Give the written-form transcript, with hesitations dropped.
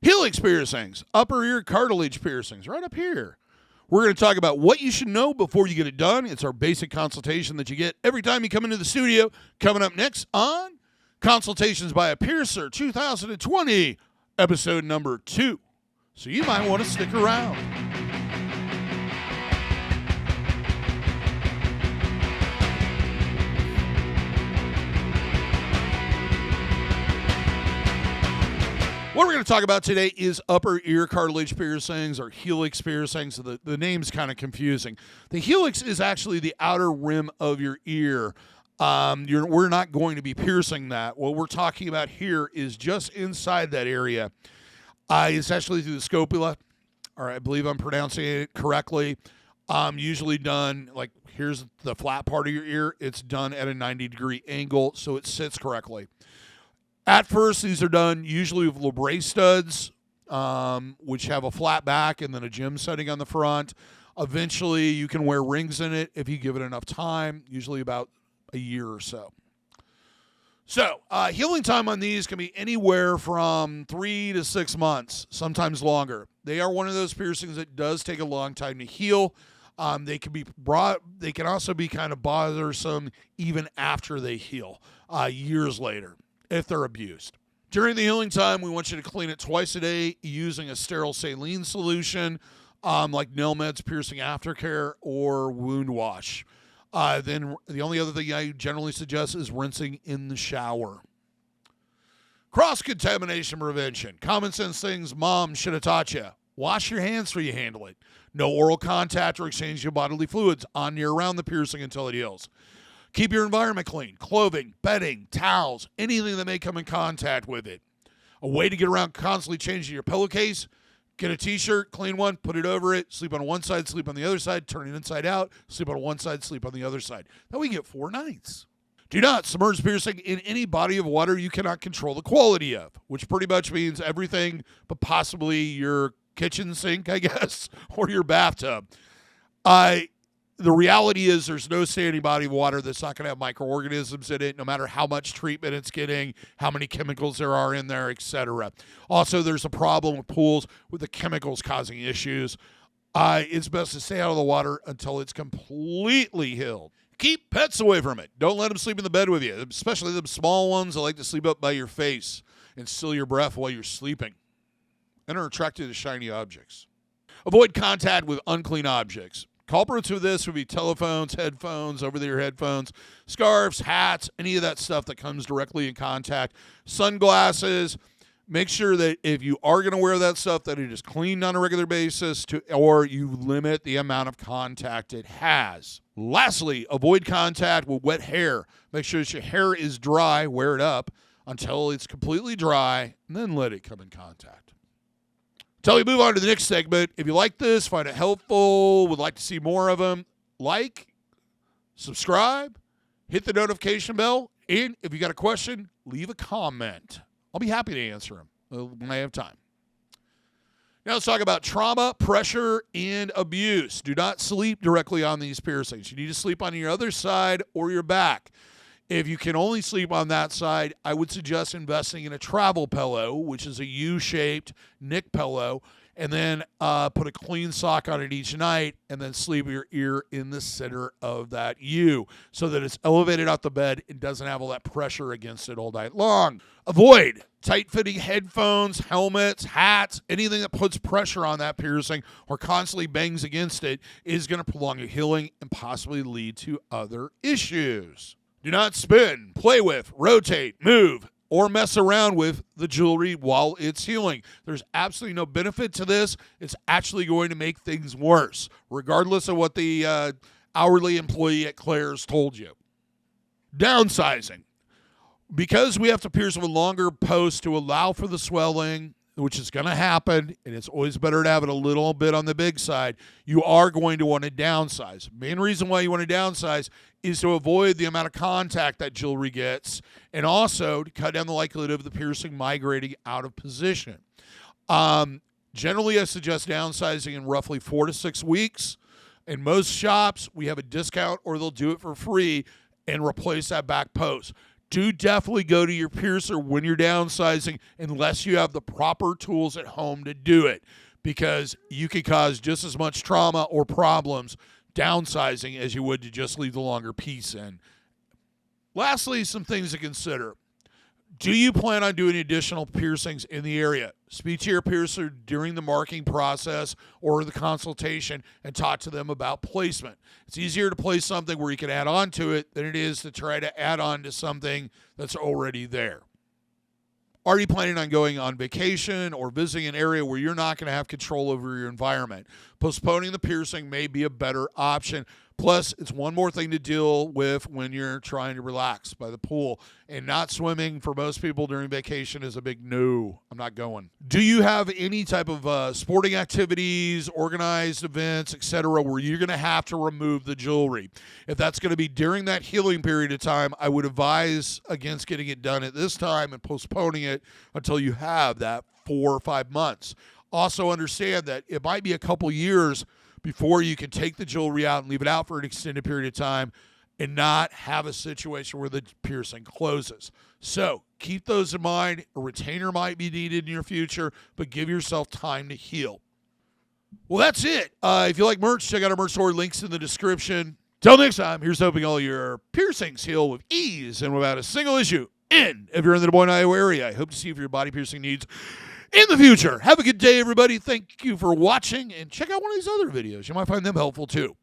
Helix piercings, upper ear cartilage piercings, right up here. We're going to talk about what you should know before you get it done. It's our basic consultation that you get every time you come into the studio. Coming up next on Consultations by a Piercer 2020, episode number 2. So you might want to stick around. What we're going to talk about today is upper ear cartilage piercings or Helix piercings. So the name's kind of confusing. The Helix is actually the outer rim of your ear. We're not going to be piercing that. What we're talking about here is just inside that area. It's actually through the scopula. All right, I believe I'm pronouncing it correctly. Usually done, like here's the flat part of your ear. It's done at a 90-degree angle, so it sits correctly. At first, these are done usually with labret studs, which have a flat back and then a gem setting on the front. Eventually, you can wear rings in it if you give it enough time, usually about a year or so. So, healing time on these can be anywhere from 3 to 6 months, sometimes longer. They are one of those piercings that does take a long time to heal. They can also be kind of bothersome even after they heal, years later, if they're abused. During the healing time, we want you to clean it twice a day using a sterile saline solution, like Nail Med's Piercing Aftercare or Wound Wash. Then the only other thing I generally suggest is rinsing in the shower. Cross-Contamination Prevention. Common sense things mom should have taught you. Wash your hands before you handle it. No oral contact or exchange of bodily fluids on or around the piercing until it heals. Keep your environment clean. Clothing, bedding, towels, anything that may come in contact with it. A way to get around constantly changing your pillowcase. Get a t-shirt, clean one, put it over it, sleep on one side, sleep on the other side, turn it inside out, sleep on one side, sleep on the other side. That way you get 4 nights. Do not submerge piercing in any body of water you cannot control the quality of, which pretty much means everything but possibly your kitchen sink, I guess, or your bathtub. The reality is there's no standing body of water that's not going to have microorganisms in it, no matter how much treatment it's getting, how many chemicals there are in there, etc. Also, there's a problem with pools with the chemicals causing issues. It's best to stay out of the water until it's completely healed. Keep pets away from it. Don't let them sleep in the bed with you, especially the small ones that like to sleep up by your face and steal your breath while you're sleeping and are attracted to shiny objects. Avoid contact with unclean objects. Culprits with this would be telephones, headphones, over-the-ear headphones, scarves, hats, any of that stuff that comes directly in contact. Sunglasses. Make sure that if you are going to wear that stuff, that it is cleaned on a regular basis, or you limit the amount of contact it has. Lastly, avoid contact with wet hair. Make sure that your hair is dry, wear it up until it's completely dry, and then let it come in contact. Until we move on to the next segment, if you like this, find it helpful, would like to see more of them, like, subscribe, hit the notification bell, and if you got a question, leave a comment. I'll be happy to answer them when I have time. Now let's talk about trauma, pressure, and abuse. Do not sleep directly on these piercings. You need to sleep on your other side or your back. If you can only sleep on that side, I would suggest investing in a travel pillow, which is a U-shaped neck pillow, and then put a clean sock on it each night, and then sleep your ear in the center of that U so that it's elevated out the bed and doesn't have all that pressure against it all night long. Avoid tight-fitting headphones, helmets, hats, anything that puts pressure on that piercing or constantly bangs against it is going to prolong your healing and possibly lead to other issues. Do not spin, play with, rotate, move, or mess around with the jewelry while it's healing. There's absolutely no benefit to this. It's actually going to make things worse, regardless of what the hourly employee at Claire's told you. Downsizing. Because we have to pierce with longer posts to allow for the swelling, which is going to happen, and it's always better to have it a little bit on the big side, you are going to want to downsize. Main reason why you want to downsize is to avoid the amount of contact that jewelry gets, and also to cut down the likelihood of the piercing migrating out of position. Generally, I suggest downsizing in roughly 4 to 6 weeks. In most shops, we have a discount or they'll do it for free and replace that back post. do definitely go to your piercer when you're downsizing unless you have the proper tools at home to do it, because you could cause just as much trauma or problems downsizing as you would to just leave the longer piece in. Lastly, some things to consider. Do you plan on doing additional piercings in the area? Speak to your piercer during the marking process or the consultation and talk to them about placement. It's easier to place something where you can add on to it than it is to try to add on to something that's already there. Are you planning on going on vacation or visiting an area where you're not going to have control over your environment? Postponing the piercing may be a better option. Plus, it's one more thing to deal with when you're trying to relax by the pool. And not swimming for most people during vacation is a big no. I'm not going. Do you have any type of sporting activities, organized events, etc., where you're going to have to remove the jewelry? If that's going to be during that healing period of time, I would advise against getting it done at this time and postponing it until you have that 4 or 5 months. Also understand that it might be a couple years before you can take the jewelry out and leave it out for an extended period of time and not have a situation where the piercing closes. So keep those in mind. A retainer might be needed in your future, but give yourself time to heal. Well, that's it. If you like merch, check out our merch store. Links in the description. Till next time, here's hoping all your piercings heal with ease and without a single issue. And if you're in the Des Moines, Iowa area, I hope to see you for your body piercing needs in the future. Have a good day, everybody. Thank you for watching, and check out one of these other videos. You might find them helpful, too.